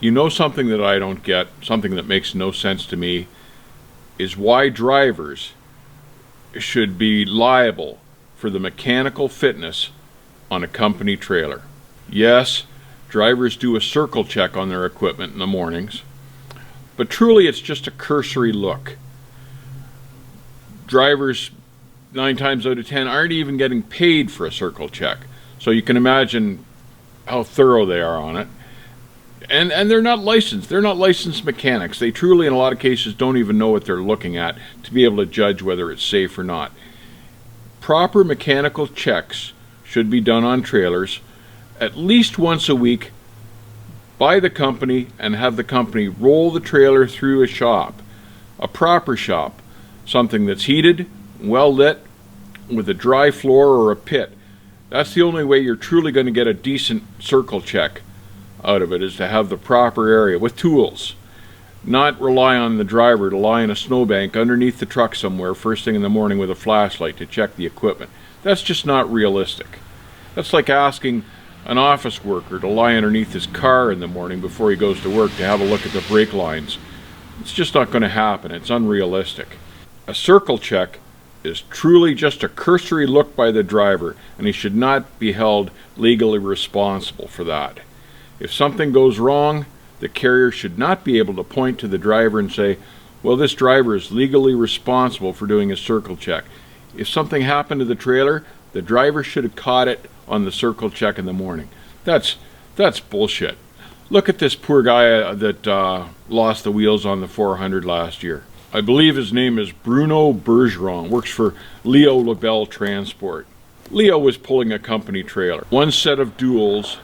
You know, something that I don't get, something that makes no sense to me, is why drivers should be liable for the mechanical fitness on a company trailer. Yes, drivers do a circle check on their equipment in the mornings, but truly it's just a cursory look. Drivers, 9 times out of 10, aren't even getting paid for a circle check, so you can imagine how thorough they are on it. And they're not licensed. They're not licensed mechanics. They truly, in a lot of cases, don't even know what they're looking at to be able to judge whether it's safe or not. Proper mechanical checks should be done on trailers at least once a week by the company, and have the company roll the trailer through a shop, a proper shop, something that's heated, well lit, with a dry floor or a pit. That's the only way you're truly going to get a decent circle check out of it, is to have the proper area with tools. Not rely on the driver to lie in a snowbank underneath the truck somewhere first thing in the morning with a flashlight to check the equipment. That's just not realistic. That's like asking an office worker to lie underneath his car in the morning before he goes to work to have a look at the brake lines. It's just not going to happen. It's unrealistic. A circle check is truly just a cursory look by the driver, and he should not be held legally responsible for that. If something goes wrong, the carrier should not be able to point to the driver and say, well, this driver is legally responsible for doing a circle check. If something happened to the trailer, the driver should have caught it on the circle check in the morning. That's bullshit. Look at this poor guy that lost the wheels on the 400 last year. I believe his name is Bruno Bergeron, works for Leo LaBelle Transport. Leo was pulling a company trailer. One set of duals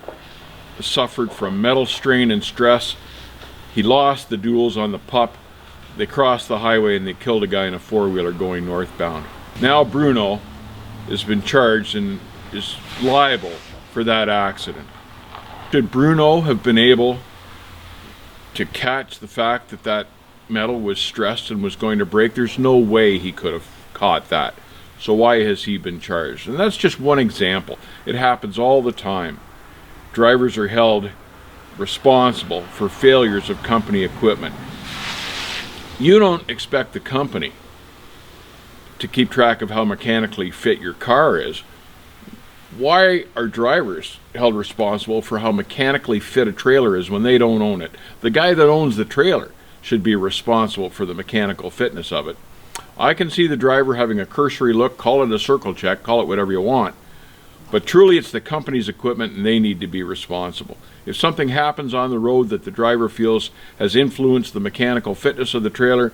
suffered from metal strain and stress. He lost the duals on the pup. They crossed the highway and they killed a guy in a four-wheeler going northbound. Now Bruno has been charged and is liable for that accident. Should Bruno have been able to catch the fact that that metal was stressed and was going to break? There's no way he could have caught that. So why has he been charged? And that's just one example. It happens all the time. Drivers are held responsible for failures of company equipment. You don't expect the company to keep track of how mechanically fit your car is. Why are drivers held responsible for how mechanically fit a trailer is when they don't own it? The guy that owns the trailer should be responsible for the mechanical fitness of it. I can see the driver having a cursory look, call it a circle check, call it whatever you want, but truly it's the company's equipment and they need to be responsible. If something happens on the road that the driver feels has influenced the mechanical fitness of the trailer,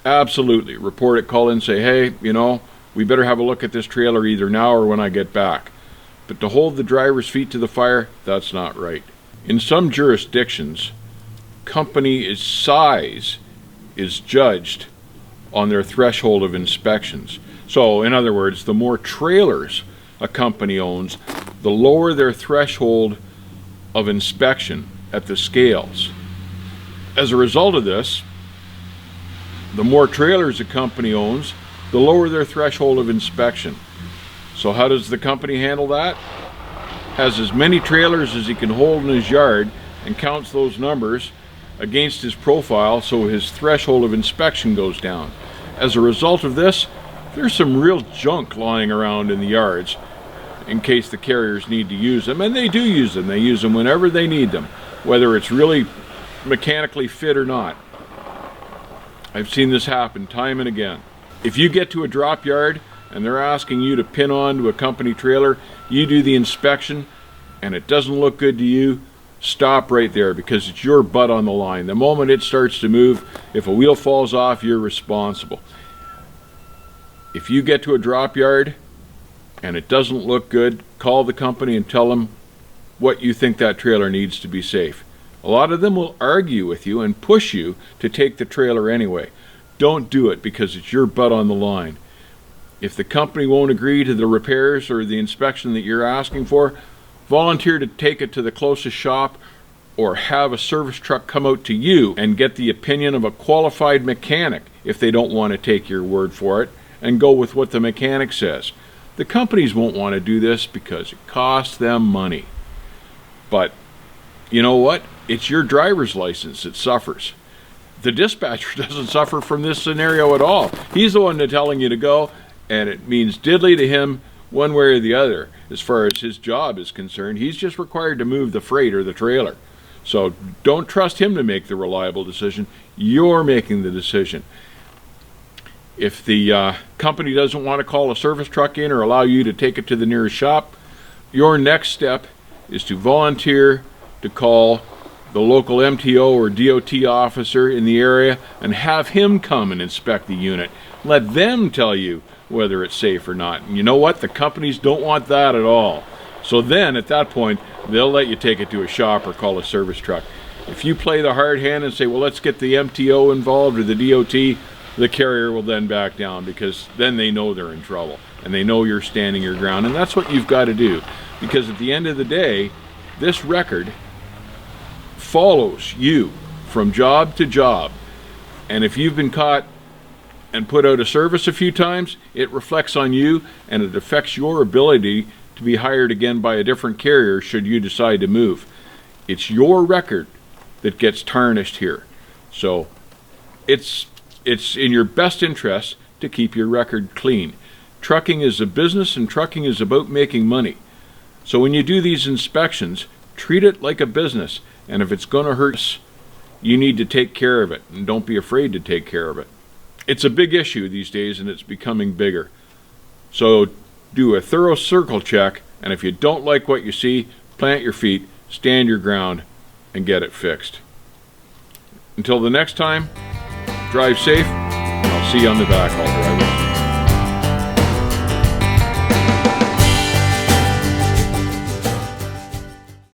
absolutely report it, call in, say, hey, you know, we better have a look at this trailer either now or when I get back. But to hold the driver's feet to the fire, that's not right. In some jurisdictions, company size is judged on their threshold of inspections. So, in other words, the more trailers a company owns, the lower their threshold of inspection at the scales. As a result of this, the more trailers a company owns, the lower their threshold of inspection. So how does the company handle that? Has as many trailers as he can hold in his yard and counts those numbers against his profile so his threshold of inspection goes down. As a result of this, there's some real junk lying around in the yards in case the carriers need to use them, and they do use them. They use them whenever they need them, whether it's really mechanically fit or not. I've seen this happen time and again. If you get to a drop yard and they're asking you to pin on to a company trailer, you do the inspection and it doesn't look good to you, stop right there, because it's your butt on the line. The moment it starts to move, if a wheel falls off, you're responsible. If you get to a drop yard and it doesn't look good, call the company and tell them what you think that trailer needs to be safe. A lot of them will argue with you and push you to take the trailer anyway. Don't do it, because it's your butt on the line. If the company won't agree to the repairs or the inspection that you're asking for, volunteer to take it to the closest shop or have a service truck come out to you and get the opinion of a qualified mechanic if they don't want to take your word for it, and go with what the mechanic says. The companies won't want to do this because it costs them money. But you know what? it's your driver's license that suffers. The dispatcher doesn't suffer from this scenario at all. He's the one that's telling you to go, and it means diddly to him one way or the other. As far as his job is concerned, he's just required to move the freight or the trailer. So don't trust him to make the reliable decision. You're making the decision. If the company doesn't want to call a service truck in or allow you to take it to the nearest shop, your next step is to volunteer to call the local MTO or DOT officer in the area and have him come and inspect the unit. Let them tell you whether it's safe or not. And you know what? The companies don't want that at all. So then, at that point, they'll let you take it to a shop or call a service truck. If you play the hard hand and say, well, let's get the MTO involved or the DOT, the carrier will then back down, because then they know they're in trouble and they know you're standing your ground. And that's what you've got to do, because at the end of the day, this record follows you from job to job. And if you've been caught and put out of service a few times, it reflects on you, and it affects your ability to be hired again by a different carrier should you decide to move. It's your record that gets tarnished here. So it's in your best interest to keep your record clean. Trucking is a business, and trucking is about making money. So when you do these inspections, treat it like a business. And if it's going to hurt us, you need to take care of it, and don't be afraid to take care of it. It's a big issue these days, and it's becoming bigger. So do a thorough circle check, and if you don't like what you see, plant your feet, stand your ground, and get it fixed. Until the next time, drive safe, and I'll see you on the backhaul, drivers.